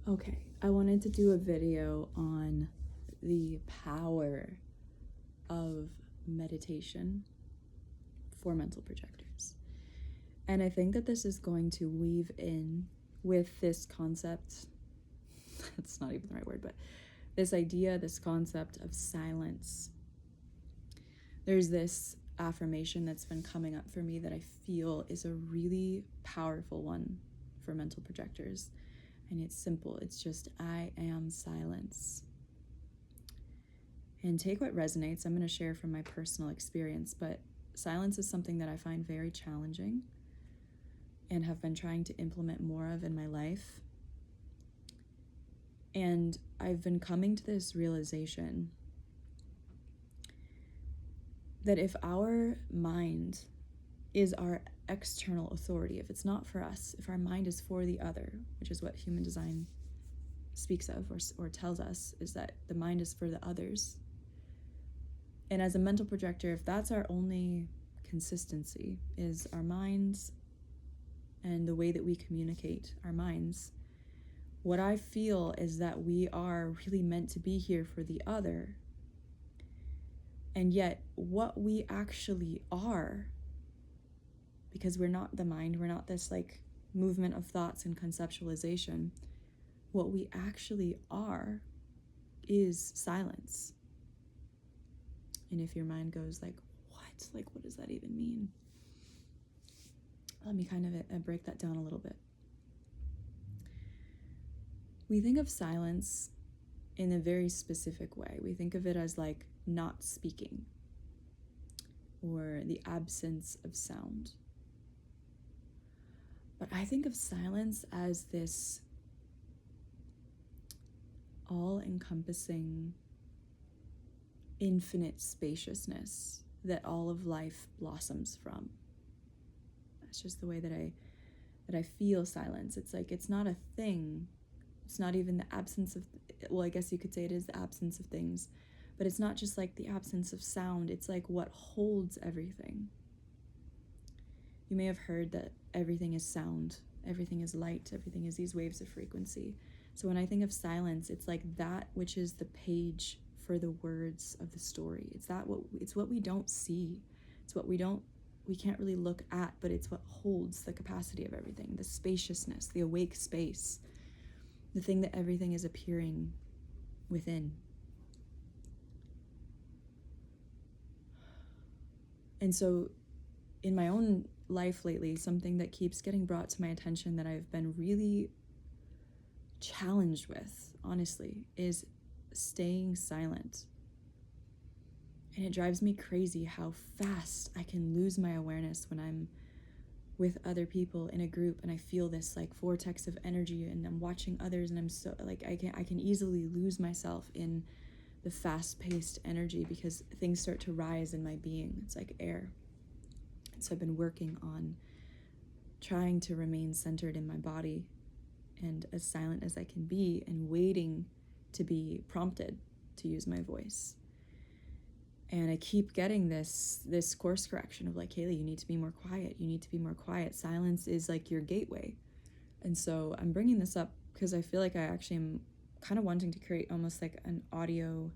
Okay, I wanted to do a video on the power of meditation for mental projectors. And I think that this is going to weave in with this concept, that's not even the right word, but this idea, this concept of silence. There's this affirmation that's been coming up for me that I feel is a really powerful one for mental projectors. And it's simple. It's just, I am silence. And take what resonates. I'm going to share from my personal experience, but silence is something that I find very challenging and have been trying to implement more of in my life. And I've been coming to this realization that if our mind is our external authority, if it's not for us, if our mind is for the other, which is what human design speaks of or tells us, is that the mind is for the others. And as a mental projector, if that's our only consistency, is our minds and the way that we communicate our minds, what I feel is that we are really meant to be here for the other. And yet what we actually are, because we're not the mind, we're not this like movement of thoughts and conceptualization, what we actually are is silence. And if your mind goes like, what does that even mean? Let me kind of break that down a little bit. We think of silence in a very specific way. We think of it as like not speaking or the absence of sound. But I think of silence as this all-encompassing, infinite spaciousness that all of life blossoms from. That's just the way that I feel silence. It's like, it's not a thing. It's not even the absence of, well, I guess you could say it is the absence of things, but it's not just like the absence of sound. It's like what holds everything. You may have heard that everything is sound, everything is light, everything is these waves of frequency. So when I think of silence, it's like that which is the page for the words of the story. It's what we don't see. It's what we can't really look at, but it's what holds the capacity of everything, the spaciousness, the awake space, the thing that everything is appearing within. And so in my own life lately, something that keeps getting brought to my attention that I've been really challenged with, honestly, is staying silent. And it drives me crazy how fast I can lose my awareness when I'm with other people in a group and I feel this like vortex of energy and I'm watching others and I'm so like I can easily lose myself in the fast-paced energy because things start to rise in my being. It's like air. And so I've been working on trying to remain centered in my body and as silent as I can be and waiting to be prompted to use my voice. And I keep getting this course correction of like, Kaylee, you need to be more quiet. You need to be more quiet. Silence is like your gateway. And so I'm bringing this up because I feel like I actually am kind of wanting to create almost like an audio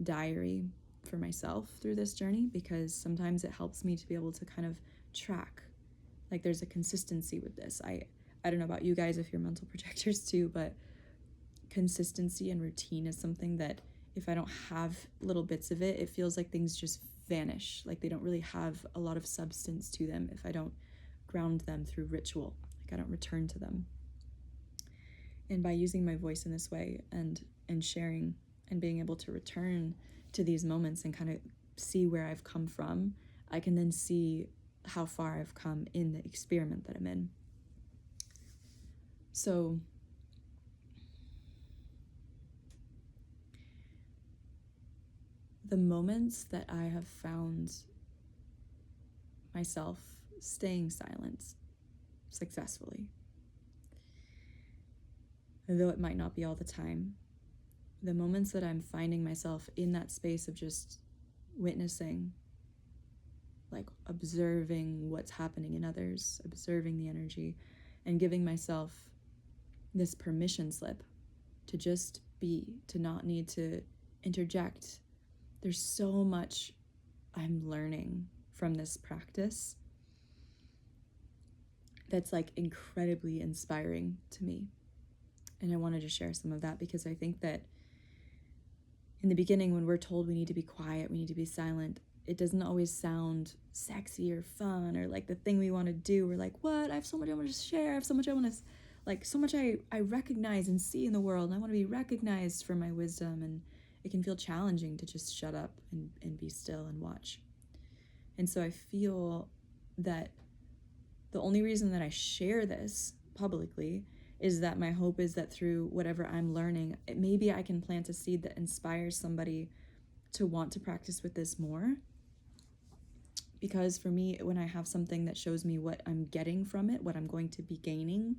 diary for myself through this journey, because sometimes it helps me to be able to kind of track. Like there's a consistency with this. I don't know about you guys if you're mental projectors too, but consistency and routine is something that if I don't have little bits of it, it feels like things just vanish. Like they don't really have a lot of substance to them if I don't ground them through ritual. Like I don't return to them. And by using my voice in this way and sharing and being able to return to these moments and kind of see where I've come from, I can then see how far I've come in the experiment that I'm in. So the moments that I have found myself staying silent successfully, though it might not be all the time, the moments that I'm finding myself in that space of just witnessing, like observing what's happening in others, observing the energy, and giving myself this permission slip to just be, to not need to interject. There's so much I'm learning from this practice that's like incredibly inspiring to me. And I wanted to share some of that because I think that in the beginning, when we're told we need to be quiet, we need to be silent, it doesn't always sound sexy or fun or like the thing we want to do. We're like, what? I have so much I want to share. I have so much I want to, like, so much I recognize and see in the world. And I want to be recognized for my wisdom. And it can feel challenging to just shut up and be still and watch. And so I feel that the only reason that I share this publicly is that my hope is that through whatever I'm learning, maybe I can plant a seed that inspires somebody to want to practice with this more. Because for me, when I have something that shows me what I'm getting from it, what I'm going to be gaining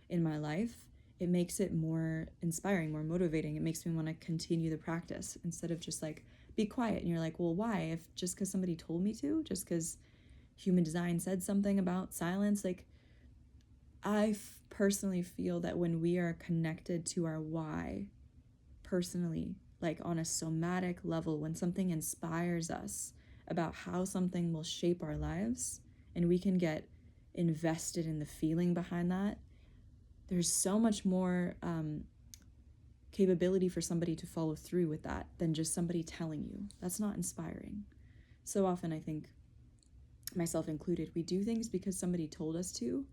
in my life, it makes it more inspiring, more motivating. It makes me want to continue the practice instead of just like, be quiet. And you're like, well, why? If just because somebody told me to, just because human design said something about silence, like, I personally feel that when we are connected to our why, personally, like on a somatic level, when something inspires us about how something will shape our lives, and we can get invested in the feeling behind that, there's so much more capability for somebody to follow through with that than just somebody telling you. That's not inspiring. So often, I think, myself included, we do things because somebody told us to.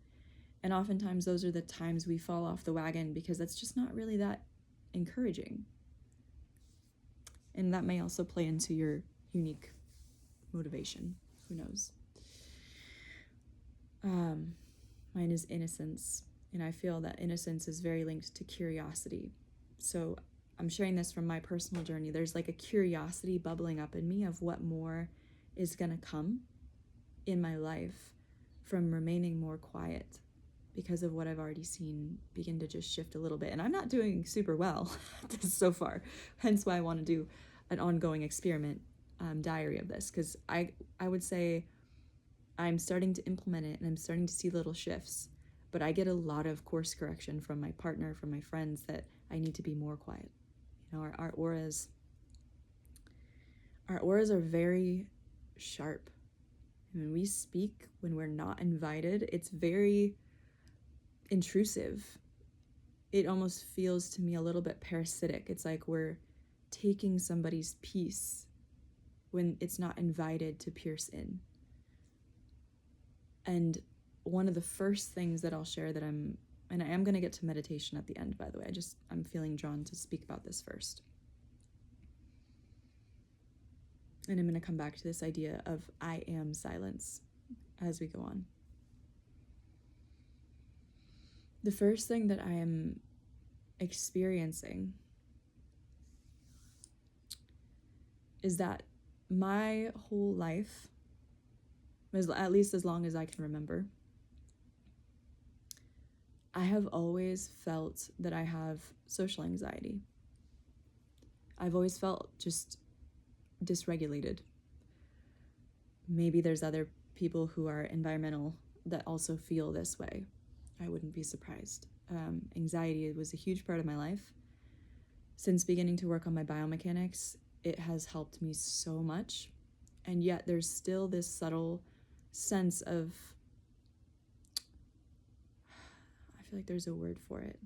And oftentimes those are the times we fall off the wagon because that's just not really that encouraging. And that may also play into your unique motivation. Who knows? Mine is innocence. And I feel that innocence is very linked to curiosity. So I'm sharing this from my personal journey. There's like a curiosity bubbling up in me of what more is going to come in my life from remaining more quiet, because of what I've already seen begin to just shift a little bit. And I'm not doing super well so far, hence why I want to do an ongoing experiment diary of this, because I would say I'm starting to implement it and I'm starting to see little shifts, but I get a lot of course correction from my partner, from my friends, that I need to be more quiet. You know, our auras are very sharp. When we speak, when we're not invited, it's very intrusive. It almost feels to me a little bit parasitic. It's like we're taking somebody's peace when it's not invited to pierce in. And one of the first things that I'll share that and I am going to get to meditation at the end, by the way. I'm feeling drawn to speak about this first. And I'm going to come back to this idea of I am silence as we go on. The first thing that I am experiencing is that my whole life, at least as long as I can remember, I have always felt that I have social anxiety. I've always felt just dysregulated. Maybe there's other people who are environmental that also feel this way. I wouldn't be surprised. Anxiety was a huge part of my life. Since beginning to work on my biomechanics, it has helped me so much. And yet there's still this subtle sense of, I feel like there's a word for it.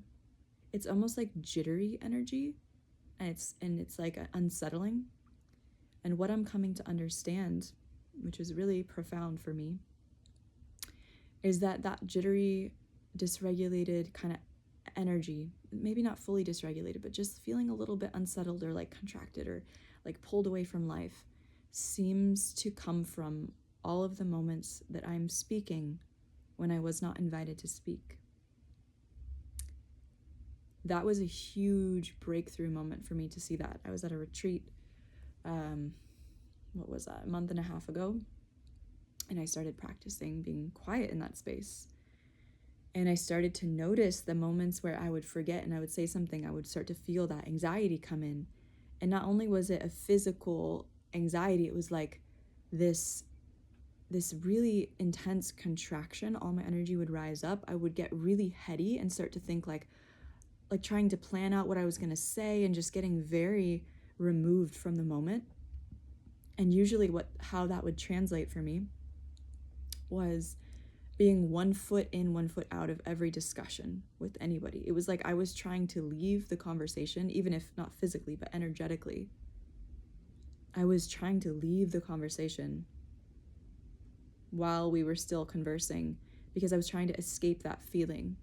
It's almost like jittery energy, and it's like unsettling. And what I'm coming to understand, which is really profound for me, is that jittery, dysregulated kind of energy, maybe not fully dysregulated, but just feeling a little bit unsettled or like contracted or like pulled away from life, seems to come from all of the moments that I'm speaking when I was not invited to speak. That was a huge breakthrough moment for me to see that. I was at a retreat, what was that, a month and a half ago, and I started practicing being quiet in that space. And I started to notice the moments where I would forget and I would say something, I would start to feel that anxiety come in. And not only was it a physical anxiety, it was like this really intense contraction. All my energy would rise up. I would get really heady and start to think like like trying to plan out what I was going to say and just getting very removed from the moment. And usually how that would translate for me was being 1 foot in, 1 foot out of every discussion with anybody. It was like I was trying to leave the conversation, even if not physically, but energetically. I was trying to leave the conversation while we were still conversing because I was trying to escape that feeling.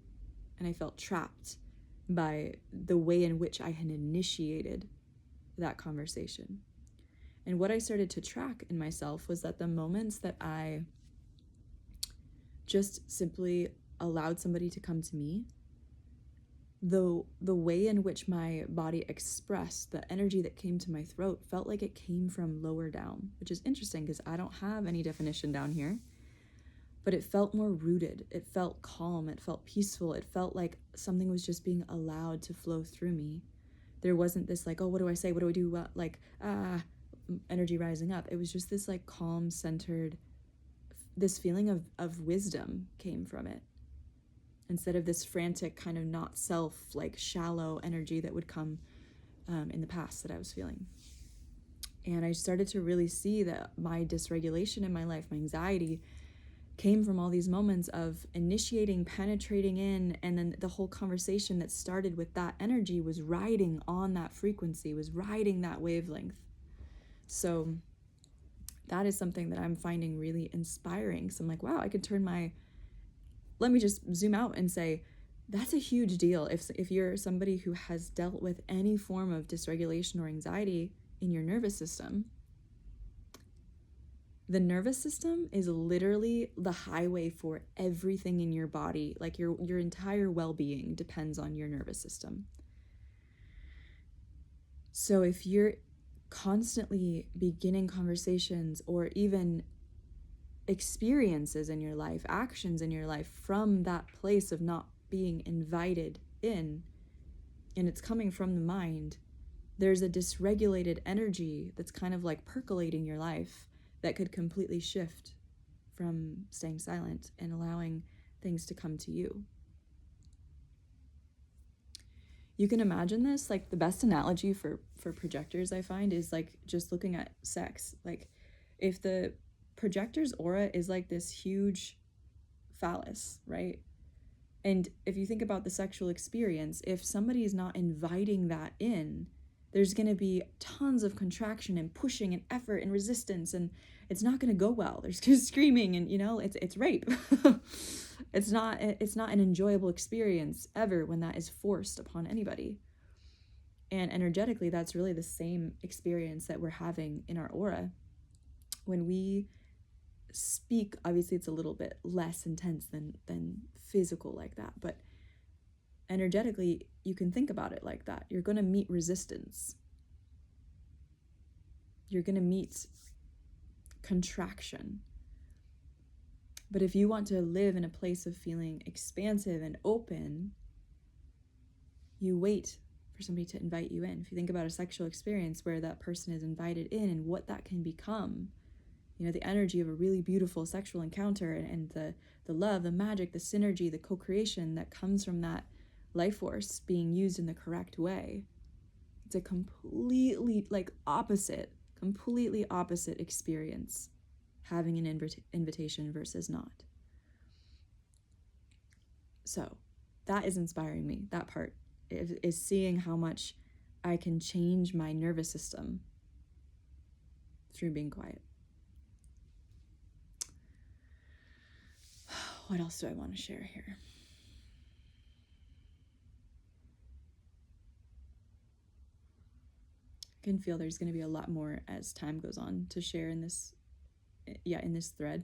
And I felt trapped by the way in which I had initiated that conversation. And what I started to track in myself was that the moments that I just simply allowed somebody to come to me, the way in which my body expressed the energy that came to my throat felt like it came from lower down, which is interesting because I don't have any definition down here. But it felt more rooted. It felt calm. It felt peaceful. It felt like something was just being allowed to flow through me. There wasn't this like, oh, what do I say? What do I do? Energy rising up. It was just this like calm, centered, this feeling of wisdom came from it. Instead of this frantic kind of not self, like shallow energy that would come in the past that I was feeling. And I started to really see that my dysregulation in my life, my anxiety, came from all these moments of initiating, penetrating in, and then the whole conversation that started with that energy was riding on that frequency, was riding that wavelength. So that is something that I'm finding really inspiring. So I'm like, wow, I could let me just zoom out and say, that's a huge deal. If you're somebody who has dealt with any form of dysregulation or anxiety in your nervous system, the nervous system is literally the highway for everything in your body. Like your entire well-being depends on your nervous system. So if you're constantly beginning conversations or even experiences in your life, actions in your life from that place of not being invited in, and it's coming from the mind, there's a dysregulated energy that's kind of like percolating your life that could completely shift from staying silent and allowing things to come to you. You can imagine this, like the best analogy for projectors I find is like just looking at sex. Like if the projector's aura is like this huge phallus, right? And if you think about the sexual experience, if somebody is not inviting that in, there's going to be tons of contraction and pushing and effort and resistance, and it's not going to go well. There's just screaming and, it's rape. It's not an enjoyable experience ever when that is forced upon anybody. And energetically, that's really the same experience that we're having in our aura. When we speak, obviously it's a little bit less intense than physical like that, but energetically, you can think about it like that. You're going to meet resistance. You're going to meet contraction. But if you want to live in a place of feeling expansive and open, you wait for somebody to invite you in. If you think about a sexual experience where that person is invited in and what that can become, the energy of a really beautiful sexual encounter and the love, the magic, the synergy, the co-creation that comes from that life force being used in the correct way. It's a completely opposite experience having an invitation versus not. So that is inspiring me. That part is seeing how much I can change my nervous system through being quiet. What else do I want to share here? I can feel there's going to be a lot more as time goes on to share in this thread.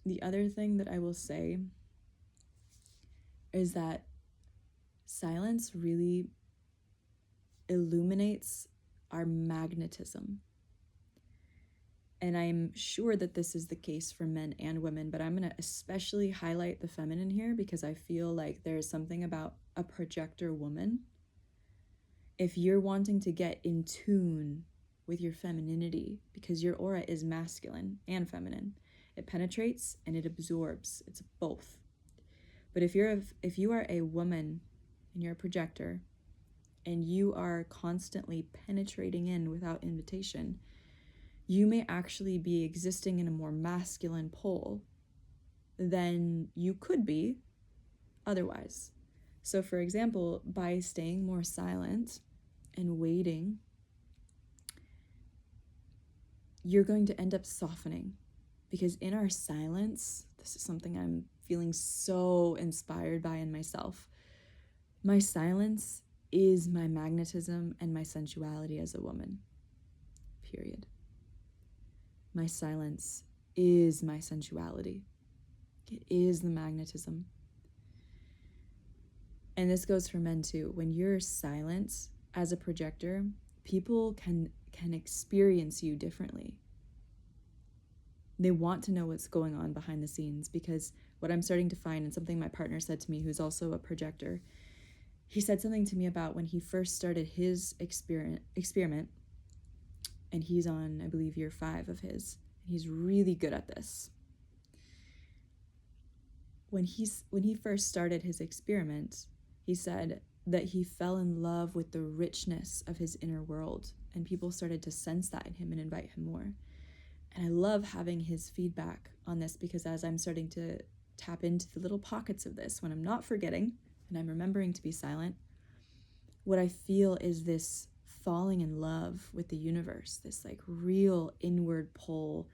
The other thing that I will say is that silence really illuminates our magnetism. And I'm sure that this is the case for men and women, but I'm going to especially highlight the feminine here because I feel like there's something about a projector woman. If you're wanting to get in tune with your femininity, because your aura is masculine and feminine, it penetrates and it absorbs. It's both. But if you are a woman and you're a projector and you are constantly penetrating in without invitation, you may actually be existing in a more masculine pole than you could be otherwise. So, for example, by staying more silent and waiting, you're going to end up softening. Because in our silence, this is something I'm feeling so inspired by in myself. My silence is my magnetism and my sensuality as a woman. Period. My silence is my sensuality. It is the magnetism. And this goes for men too. When you're silent as a projector, people can experience you differently. They want to know what's going on behind the scenes, because what I'm starting to find, and something my partner said to me, who's also a projector, he said something to me about when he first started his experiment, and he's on, I believe, year 5 of his, and he's really good at this. When he first started his experiment, he said that he fell in love with the richness of his inner world, and people started to sense that in him and invite him more. And I love having his feedback on this, because as I'm starting to tap into the little pockets of this, when I'm not forgetting and I'm remembering to be silent, what I feel is this falling in love with the universe, this like real inward pull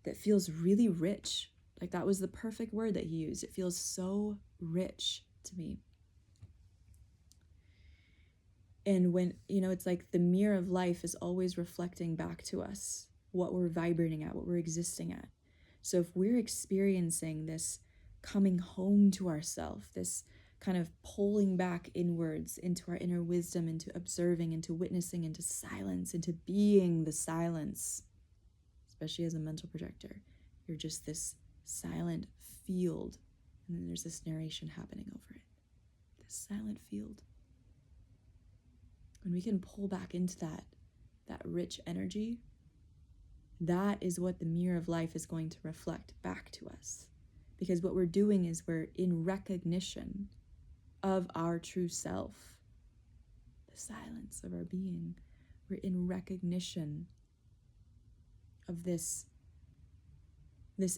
that feels really rich. Like, that was the perfect word that he used. It feels so rich to me. And when, it's like the mirror of life is always reflecting back to us what we're vibrating at, what we're existing at. So if we're experiencing this coming home to ourselves, this kind of pulling back inwards into our inner wisdom, into observing, into witnessing, into silence, into being the silence, especially as a mental projector, you're just this silent field, and then there's this narration happening over it. This silent field. When we can pull back into that rich energy, that is what the mirror of life is going to reflect back to us. Because what we're doing is we're in recognition of our true self, the silence of our being. We're in recognition of this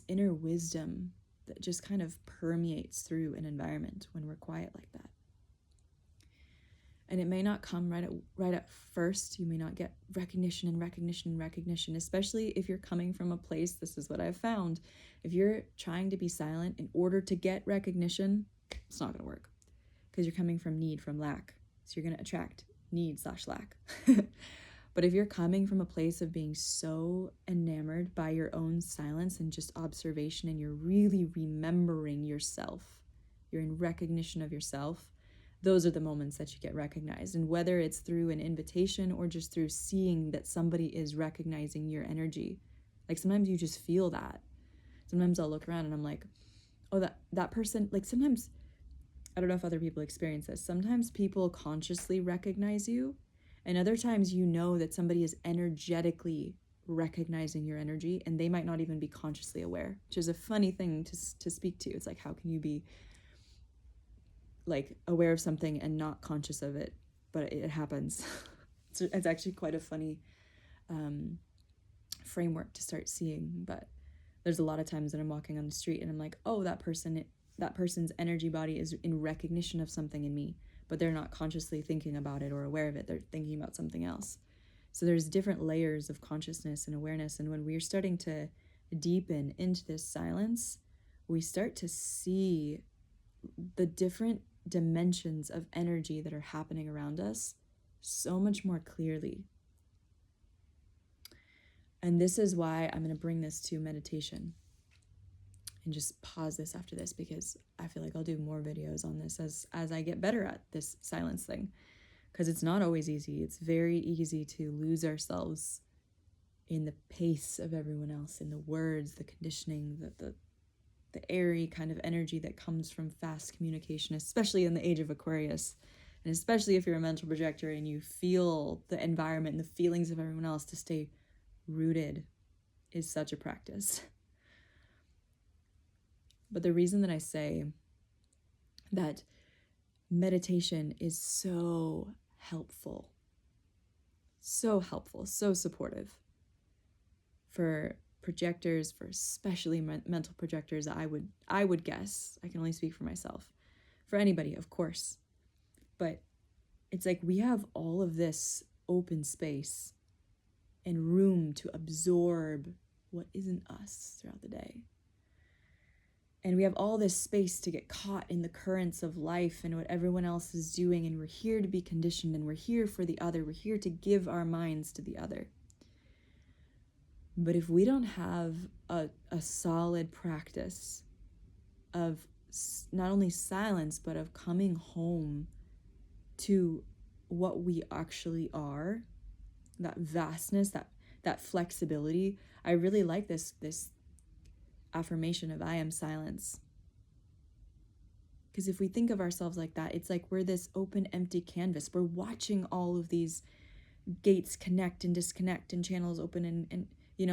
inner wisdom that just kind of permeates through an environment when we're quiet like that. And it may not come right at first. You may not get recognition, especially if you're coming from a place, this is what I've found. If you're trying to be silent in order to get recognition, it's not going to work, because you're coming from need, from lack. So you're going to attract need/lack. But if you're coming from a place of being so enamored by your own silence and just observation, and you're really remembering yourself, you're in recognition of yourself, those are the moments that you get recognized. And whether it's through an invitation or just through seeing that somebody is recognizing your energy, like sometimes you just feel that. Sometimes I'll look around and I'm like, oh, that person, like sometimes, I don't know if other people experience this, sometimes people consciously recognize you, and other times you know that somebody is energetically recognizing your energy, and they might not even be consciously aware, which is a funny thing to speak to. It's like, how can you be like aware of something and not conscious of it? But it happens. It's actually quite a funny framework to start seeing. But there's a lot of times that I'm walking on the street and I'm like, oh, that person's energy body is in recognition of something in me, but they're not consciously thinking about it or aware of it. They're thinking about something else. So there's different layers of consciousness and awareness. And when we're starting to deepen into this silence, we start to see the different dimensions of energy that are happening around us so much more clearly. And this is why I'm going to bring this to meditation, and just pause this after this, because I feel like I'll do more videos on this as I get better at this silence thing, because it's not always easy. It's very easy to lose ourselves in the pace of everyone else, in the words, the conditioning, the airy kind of energy that comes from fast communication, especially in the age of Aquarius. And especially if you're a mental projector and you feel the environment and the feelings of everyone else, to stay rooted is such a practice. But the reason that I say that meditation is so helpful, so supportive for projectors, for especially mental projectors. I would guess, I can only speak for myself, for anybody, of course, but it's like we have all of this open space and room to absorb what isn't us throughout the day. And we have all this space to get caught in the currents of life and what everyone else is doing. And we're here to be conditioned, and we're here for the other. We're here to give our minds to the other. But if we don't have a solid practice of not only silence, but of coming home to what we actually are, that vastness, that flexibility. I really like this affirmation of I am silence. Because if we think of ourselves like that, it's like we're this open, empty canvas. We're watching all of these gates connect and disconnect and channels open and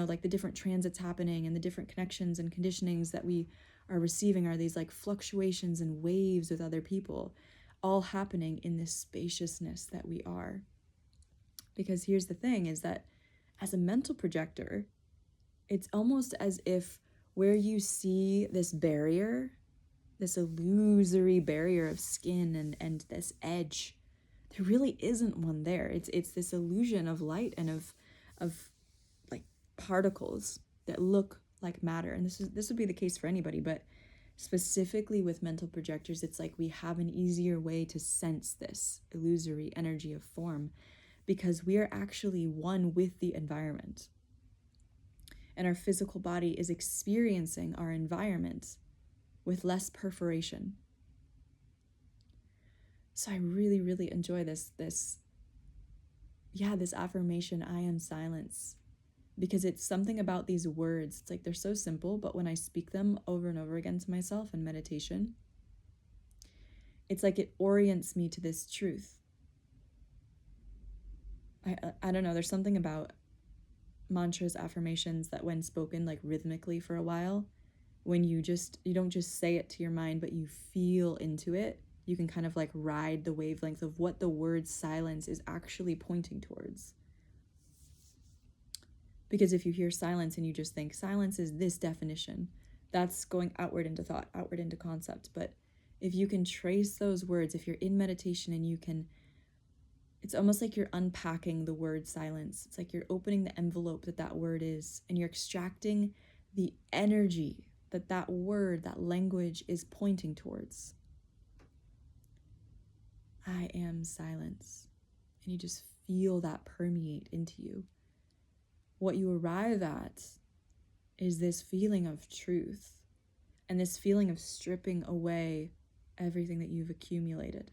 like the different transits happening and the different connections and conditionings that we are receiving are these like fluctuations and waves with other people, all happening in this spaciousness that we are. Because here's the thing, is that as a mental projector, it's almost as if where you see this barrier, this illusory barrier of skin and this edge, there really isn't one there. It's this illusion of light and of like particles that look like matter. And this would be the case for anybody, but specifically with mental projectors, it's like we have an easier way to sense this illusory energy of form because we are actually one with the environment. And our physical body is experiencing our environment with less perforation. So I really, really enjoy this affirmation, I am silence, because it's something about these words. It's like they're so simple, but when I speak them over and over again to myself in meditation, it's like it orients me to this truth. I don't know, there's something about mantras, affirmations that when spoken like rhythmically for a while, when you don't just say it to your mind, but you feel into it, you can kind of like ride the wavelength of what the word silence is actually pointing towards. Because if you hear silence and you just think silence is this definition, that's going outward into thought, outward into concept. But if you can trace those words, if you're in meditation and you can, it's almost like you're unpacking the word silence. It's like you're opening the envelope that word is, and you're extracting the energy that word, that language is pointing towards. I am silence. And you just feel that permeate into you. What you arrive at is this feeling of truth and this feeling of stripping away everything that you've accumulated.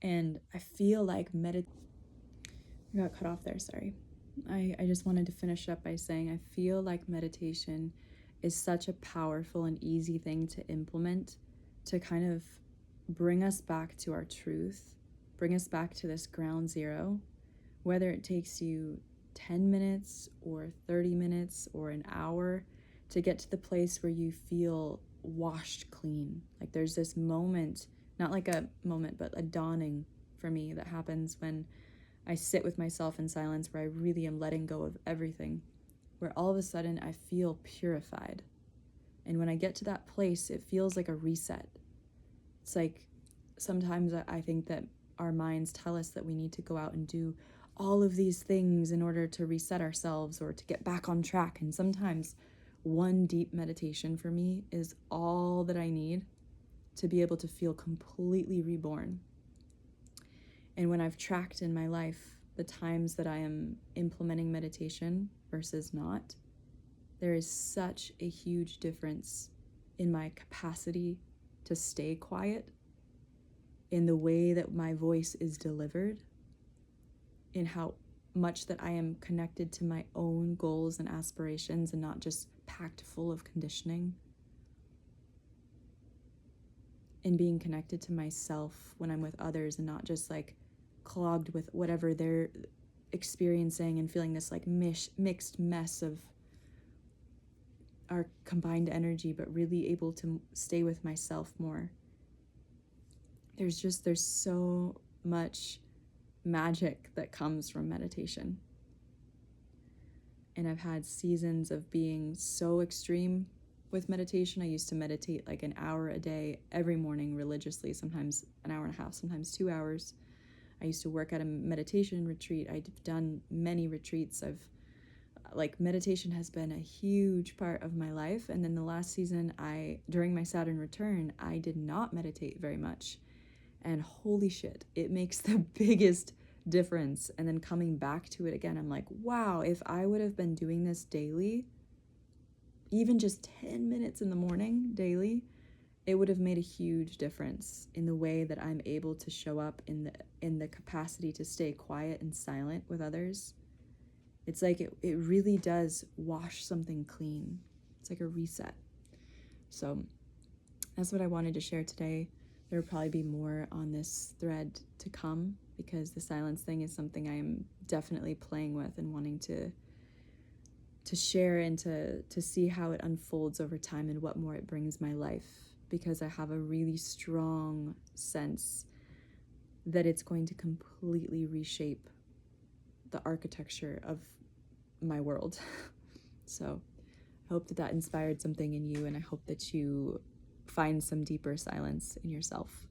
And I feel like I got cut off there, sorry. I just wanted to finish up by saying I feel like meditation is such a powerful and easy thing to implement to kind of bring us back to our truth, bring us back to this ground zero, whether it takes you 10 minutes or 30 minutes or an hour to get to the place where you feel washed clean. Like there's this moment, not like a moment, but a dawning for me that happens when I sit with myself in silence, where I really am letting go of everything, where all of a sudden I feel purified. And when I get to that place, it feels like a reset. It's like sometimes I think that our minds tell us that we need to go out and do all of these things in order to reset ourselves or to get back on track. And sometimes one deep meditation for me is all that I need to be able to feel completely reborn. And when I've tracked in my life the times that I am implementing meditation versus not, there is such a huge difference in my capacity to stay quiet, in the way that my voice is delivered, in how much that I am connected to my own goals and aspirations and not just packed full of conditioning, in being connected to myself when I'm with others and not just like clogged with whatever they're experiencing and feeling this like mixed mess of our combined energy, but really able to stay with myself more there's so much magic that comes from meditation. And I've had seasons of being so extreme with meditation. I used to meditate like an hour a day every morning religiously, sometimes an hour and a half, sometimes 2 hours. I used to work at a meditation retreat. I've done many retreats. Meditation has been a huge part of my life. And then the last season, during my Saturn return, I did not meditate very much. And holy shit, it makes the biggest difference. And then coming back to it again, I'm like, wow, if I would have been doing this daily, even just 10 minutes in the morning daily, it would have made a huge difference in the way that I'm able to show up, in the capacity to stay quiet and silent with others. It's like it really does wash something clean. It's like a reset. So that's what I wanted to share today. There will probably be more on this thread to come, because the silence thing is something I'm definitely playing with and wanting to share and to see how it unfolds over time and what more it brings my life, because I have a really strong sense that it's going to completely reshape the architecture of my world. So I hope that inspired something in you, and I hope that you find some deeper silence in yourself.